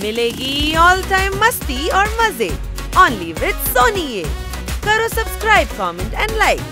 मिलेगी all time मस्ती और मजे ओनली विद सोनी ये। करो subscribe, comment and like.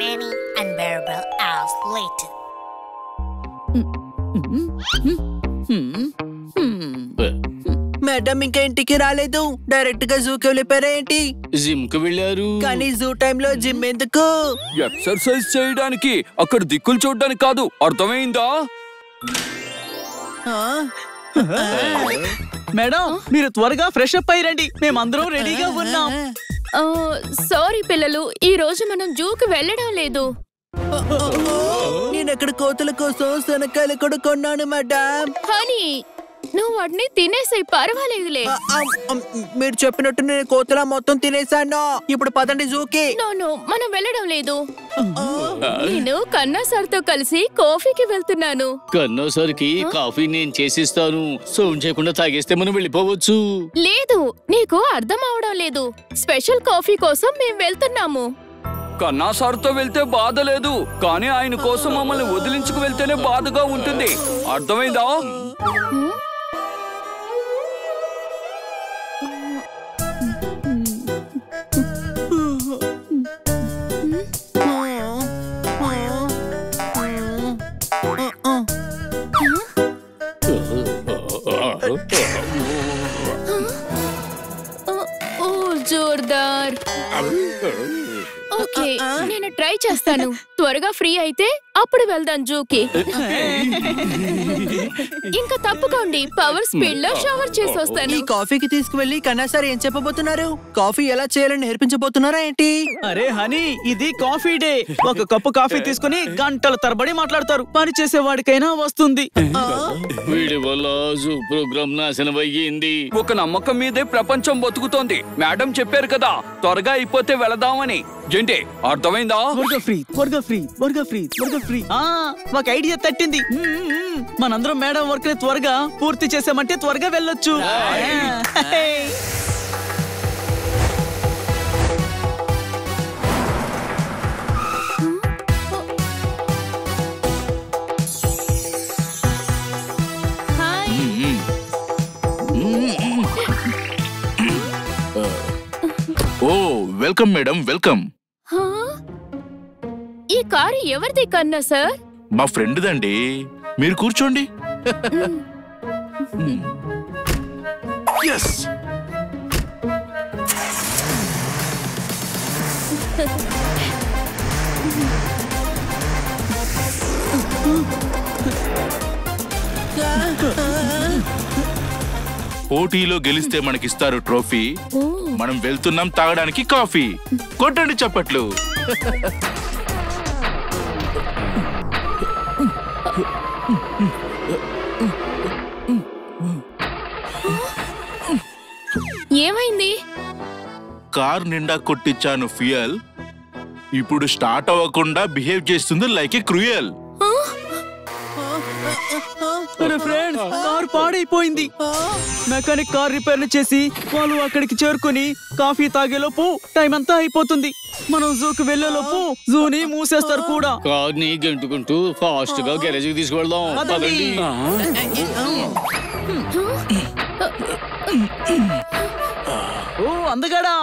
Many unbearable hours later. Madam ఇంకా ఇంటికి రాలేదు. డైరెక్ట్ గా జూకి వెళ్ళిపోయారా ఏంటి? జిమ్ కు వెళ్ళారు. కానీ జూ టైంలో జిమ్ ఎందుకు? ఎక్సర్సైజ్ చేయడానికి, అక్కడ దిక్కులు చూడడానికి కాదు. అర్థమైందా? మేడం మీరు త్వరగా ఫ్రెష్ అప్ అయ్యండి, మేమందరం రెడీగా ఉన్నాం. సారీ పిల్లలు, ఈ రోజు మనం జూకి వెళ్ళడం లేదు. నేను అక్కడ కోతుల కోసం శనక్కాయలు కూడా కొన్నాను మేడం. హనీ, నువ్వు వాటిని తినేసాయి, పర్వాలేదులే. మీరు చెప్పినట్టు నేను కోతుల మొత్తం తినేసాను. ఇప్పుడు పదండి జూకి. నో, మనం వెళ్ళడం లేదు. నేను కన్నా సార్ తో కలిసి కాఫీకి వెళ్తున్నాను. కన్నా సార్కి కాఫీ నేను చేసిస్తాను. సౌండ్ చేయకుండా తాగేస్తే మనం వెళ్ళిపోవచ్చు. లేదు, నీకు అర్థం అవడం లేదు. స్పెషల్ కాఫీ కోసం మేము వెళ్తున్నాము. కన్నా సార్తో వెళ్తే బాధ లేదు, కానీ ఆయన కోసం మమ్మల్ని వదిలించుకు వెళ్తేనే బాధగా ఉంటుంది. అర్థమైందా? ఓ జోర్దార్. ఓకే, నేను ట్రై చేస్తాను. త్వరగా ఫ్రీ అయితే అప్పుడు వెళ్దాం జూకి. ఇంకా తప్పుకోండి, పవర్ స్పీడ్ లో షవర్ చేసి వస్తాను. ఈ కాఫీకి తీసుకువెళ్ళి కన్నా సార్ ఏం చెప్పబోతున్నారు? కాఫీ ఎలా చేయాలని నేర్పించబోతున్నారా ఏంటి? అరే హనీ, ఇది కాఫీ డే. ఒక కప్పు కాఫీ తీసుకుని గంటల తరబడి మాట్లాడతారు. పని చేసే వాడికైనా వస్తుంది. వీడి వల్ల జూ ప్రోగ్రామ్ నాశనం అయ్యింది. ఒక నమ్మకం మీదే ప్రపంచం బతుకుతోంది. మేడం చెప్పారు కదా, త్వరగా అయిపోతే వెళదామని. ఏంటి అర్థమైందా? ఫ్రీ. ఒక ఐడియా తట్టింది. మనందరం మేడం వర్క్ ని త్వరగా పూర్తి చేసామంటే త్వరగా వెళ్ళొచ్చు. ఓ వెల్కమ్ మేడం, వెల్కమ్. ఈ కారు ఎవరిది కన్నా సార్? మా ఫ్రెండ్ దండి, మీరు కూర్చోండి. ఎస్. పోటీలో గెలిస్తే మనకిస్తారు ట్రోఫీ. మనం వెళ్తున్నాం తాగడానికి కాఫీ. కొట్టండి చప్పట్లు. ఏమైంది? కార్ నిండా కొట్టించాను ఫ్యూయల్. ఇప్పుడు స్టార్ట్ అవ్వకుండా బిహేవ్ చేస్తుంది లైక్ ఏ క్రూయల్. ఫ్రెండ్స్, కార్ పాడైపోయింది. మెకానిక్ కార్ రిపేర్ చేసి వాళ్ళు అక్కడికి చేరుకుని కాఫీ తాగేలోపు టైం అంతా అయిపోతుంది. మనం జూకి వెళ్లేలోపు జూని మూసేస్తారు కూడా. కార్ ని గంటుకుంటూ ఫాస్ట్ గా గ్యారేజ్ కి తీసుకువెళ్దాం. పదండి. ఓ అందగాడా,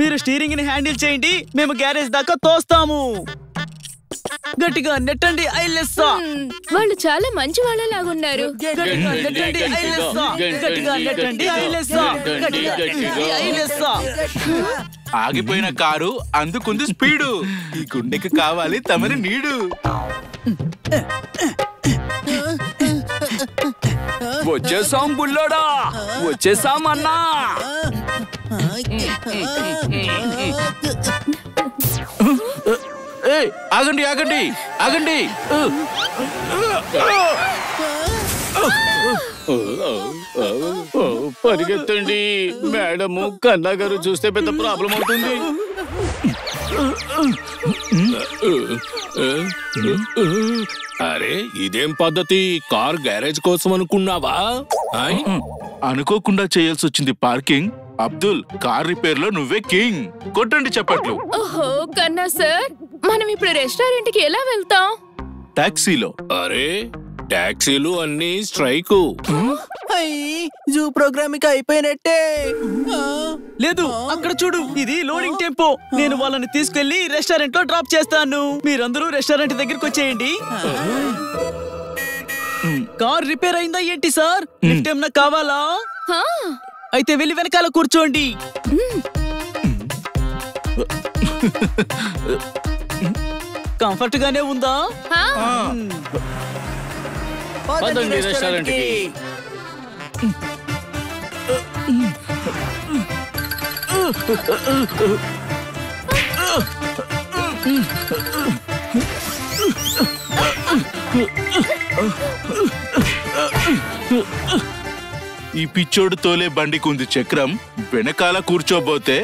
మీరు స్టీరింగ్ ని హ్యాండిల్ చేయండి, మేము గ్యారేజ్ దాకా తోస్తాము. గట్టిగా నెట్టండి ఐలెస్సా. వాళ్ళు చాలా మంచి వాళ్ళలాగున్నారు. గట్టిగా నెట్టండి ఐలెస్సా. గట్టిగా నెట్టండి ఐలెస్సా. గట్టిగా ఐలెస్సా. ఆగిపోయిన కారు అందుకుంది స్పీడు. ఈ గుండెకి కావాలి తమరి నీడు. వచ్చేసాం బుల్లోడా, వచ్చేసాం అన్నా. ఆగండి ఆగండి ఆగండి. పరిగెత్తండి మేడము, కన్నా గారు చూస్తే పెద్ద ప్రాబ్లం అవుతుంది. అరే ఇదేం పద్ధతి? కార్ గ్యారేజ్ కోసం అనుకున్నావా? అనుకోకుండా చేయాల్సి వచ్చింది పార్కింగ్. అబ్దుల్, కార్ రిపేర్ లో నువ్వే కింగ్. కొట్టండి చప్పట్లు. ఓహో కన్నా సార్, మనం ఇప్పుడు రెస్టారెంట్ కి ఎలా వెళ్తాం? టాక్సీలో. అరే టాక్సీలు అన్ని స్ట్రైకు. జూ ప్రోగ్రామింగ్ అయిపోయినట్టే. లేదు, అక్కడ చూడు, ఇది లోడింగ్ టెంపో. నేను వాళ్ళని తీసుకెళ్లి రెస్టారెంట్ లో డ్రాప్ చేస్తాను. మీరందరూ రెస్టారెంట్ దగ్గరికి వచ్చేయండి. కార్ రిపేర్ అయిందా ఏంటి సార్? లిఫ్ట్ ఏమన్నా కావాలా? హా, అయితే వెళ్ళి వెనకాల కూర్చోండి. కంఫర్ట్ గానే ఉందా? హా. పదండి రెస్టారెంట్ కి. ఈ పిచ్చోడు తోలే బండికుంది చక్రం. వెనకాల కూర్చోబోతే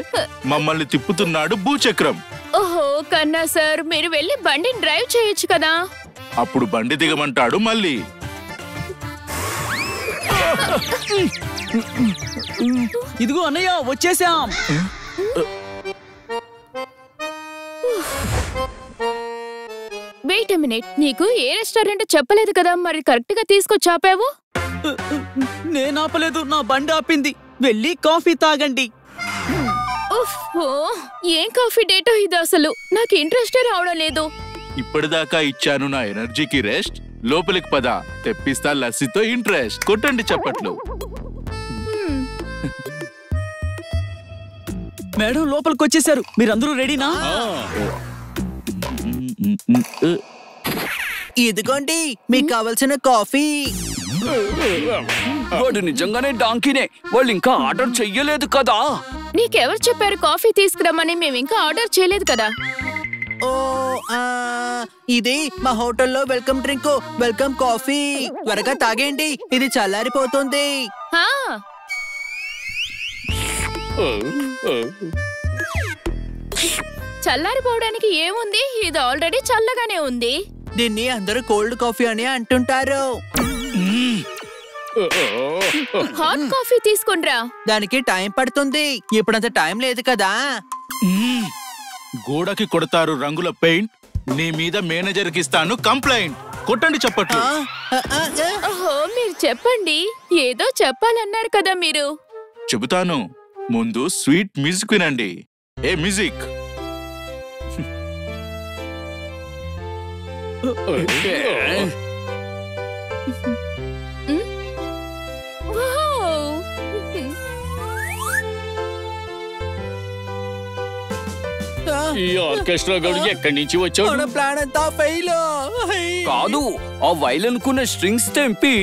మమ్మల్ని తిప్పుతున్నాడు భూచక్రం. ఓహో కన్నా సార్, మీరు వెళ్ళి బండిని డ్రైవ్ చేయొచ్చు కదా. అప్పుడు బండి దిగమంటాడు మళ్ళీ. ఇదిగో అన్నయ్య, వచ్చేసాం. వెయిట్ ఎ మినిట్, నీకు ఏ రెస్టారెంట్ చెప్పలేదు కదా, మరి కరెక్ట్ గా తీసుకొచ్చాపావు? నేను ఆపలేదు, నా బండి ఆపింది. వెళ్ళి కాఫీ తాగండి. ఉఫ్, ఓ, ఏం కాఫీ డేటో ఇది అసలు. నాకు ఇంట్రెస్టే రావడం లేదు. ఇప్పటిదాకా ఇచ్చాను నా ఎనర్జీకి రెస్ట్. లోపలికి పద, తెప్పిస్తా లస్సీతో ఇంట్రెస్ట్. కొట్టండి చప్పట్లు. మేడం లోపలికి వచ్చేసారు. మీరందరూ రెడీనా? ఇదిగోండి మీకు కావలసిన కాఫీ. వాడు నిజంగానే డాంకీనే. వాళ్ళు ఇంకా ఆర్డర్ చెయ్యలేదు కదా. నీకెవరు చెప్పారు కాఫీ తీసుకురమ్మని? మేము ఇంకా ఆర్డర్ చేయలేదు కదా. ఓ ఇది మా హోటల్లో వెల్కమ్ డ్రింక్, వెల్కమ్ కాఫీ. త్వరగా తాగేయండి, ఇది చల్లారిపోతుంది. హా, చల్లారిపోవడానికి ఏముంది, ఇది ఆల్రెడీ చల్లగానే ఉంది. దీన్ని అందరూ కోల్డ్ కాఫీ అని అంటుంటారు. హాట్ కాఫీ తీసుకుండ్రా. దానికి టైం పడుతుంది, ఇప్పుడంత టైం లేదు కదా. గోడకి కొడతారు రంగుల పెయింట్. నీ మీద మేనేజర్కి ఇస్తాను కంప్లైంట్. కొట్టండి చప్పట్లు. ఓహో, మీరు చెప్పండి. ఏదో చెప్పాలన్నారు కదా మీరు. చెబుతాను, ముందు స్వీట్ మ్యూజిక్ వినండి. ఏ మ్యూజిక్. వావ్. ఈ ఆర్కెస్ట్రా గడు ఎక్కడి నుంచి వచ్చాడు? మన ప్లాన్ అంతా ఫెయిల్. కాదు, ఆ వైలెన్ కున్న స్ట్రింగ్స్ తెంపి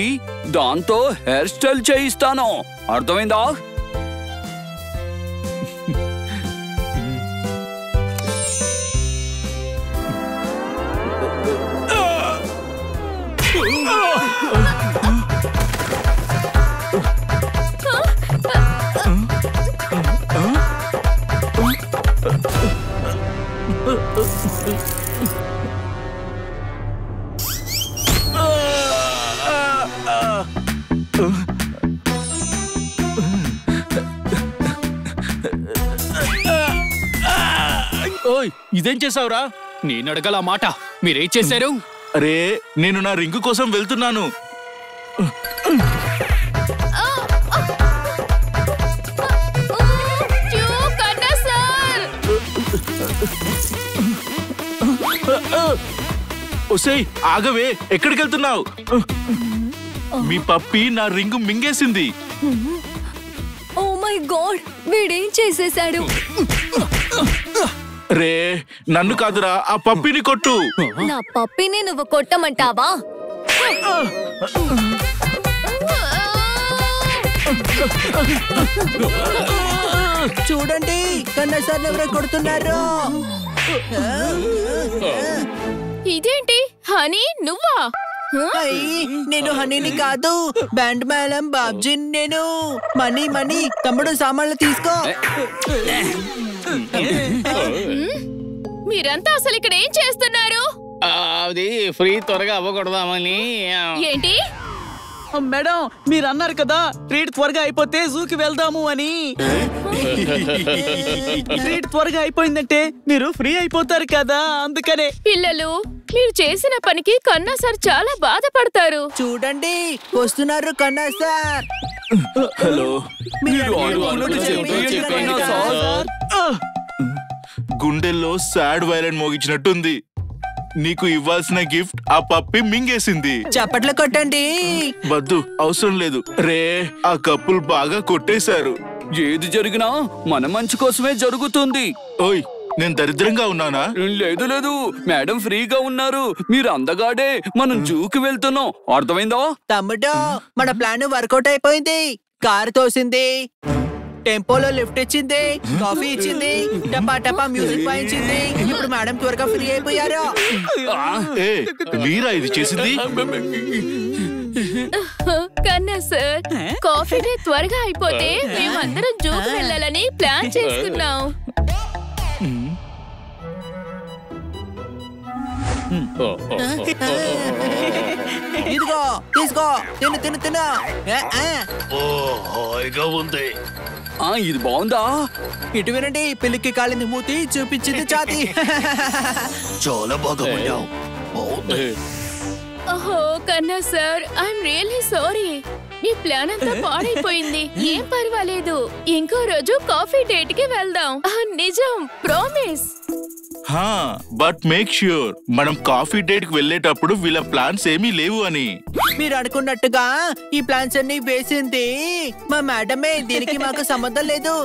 దాంతో హెయిర్ స్టైల్ చేయిస్తాను. అర్థమైందా? ఓయ్, ఇదేం చేసావురా? నేను అడగల మాట, మీరేం చేశారు? అరే, నేను నా రింగు కోసం వెళ్తున్నాను. కన్నా సార్, ఒసేయ్ ఆగవే, ఎక్కడికి వెళ్తున్నావు? మీ పప్పి నా రింగు మింగేసింది. ఓ మై గాడ్, వీడేం చేసేశాడు? రే, నన్ను కాదురా, ఆ పప్పిని కొట్టు. నా పప్పిని నువ్వు కొట్టమంటావా? చూడండి, కన్నా సార్ ఎవరో కొడుతున్నారు. ఇదేంటి హనీ నువ్వా? నేను హనీని కాదు, బ్యాండ్ మేళం బాబ్జీ. నేను మనీ తమ్ముడు సామాన్లు తీసుకో. మీరంతా అసలు ఇక్కడ ఏం చేస్తున్నారు? అది ఫ్రీ త్వరగా అవ్వకూడదామని. ఏంటి మేడం, మీరు అన్నారు కదా ట్రీట్ త్వరగా అయిపోతే జూకి వెళ్దాము అని. ట్రీట్ త్వరగా అయిపోయిందంటే మీరు ఫ్రీ అయిపోతారు కదా, అందుకనే. పిల్లలు, మీరు చేసిన పనికి కన్నా సార్ చాలా బాధపడతారు. చూడండి వస్తున్నారు కన్నా సార్. హలో. గుండెల్లో సాడ్ వైలెన్ మోగించినట్టుంది. నీకు ఇవ్వాల్సిన గిఫ్ట్ ఆ పప్పి మింగేసింది. చప్పట్లు కొట్టండి. వద్దు, అవసరం లేదు. రే, ఆ కప్పులు బాగా కొట్టేశారు. ఏది జరిగినా మన మంచి కోసమే జరుగుతుంది. ఓయ్, నేను దరిద్రంగా ఉన్నానా? లేదు లేదు, మేడం ఫ్రీగా ఉన్నారు. మీరు అందగాడే. మనం జూకి వెళ్తున్నాం, అర్థమైందా? తమ్ముడు, మన ప్లాన్ వర్కౌట్ అయిపోయింది. కారు తోసింది, టెంపోలో లిఫ్ట్ ఇచ్చింది, కాఫీ ఇచ్చింది, టపా టపా మ్యూజిక్ వాయించింది. ఇప్పుడు మేడం త్వరగా ఫ్రీ అయిపోయారు. మీరా ఇది చేసింది? కన్నా సార్, కాఫీ డే త్వరగా అయిపోతే మేమందరం జూకి వెళ్ళాలని ప్లాన్ చేసుకున్నాం. ఇదిగో తీసుకో, తిను. ఉంది. ఇది బాగుందా? ఇటు వినండి, పిల్లికి కాలింది మూతి, చూపించింది ఛాతి. చాలా బాగా వండావు. ఓహో కన్నా sir, I'm really sorry. Me plan అంతా పాడైపోయింది. ఏం పర్వాలేదు, ఇంకో రోజు కాఫీ డేట్ కి వెళ్దాం. నిజం, ప్రామిస్. బట్ మేక్ ష్యూర్ మనం కాఫీ డేట్ కి వెళ్ళేటప్పుడు వీళ్ళ ప్లాన్స్ ఏమీ లేవు అని. మీరు అనుకున్నట్టుగా ఈ ప్లాన్స్ అన్ని వేసింది మా మేడమే. దీనికి మాకు సంబంధం లేదు.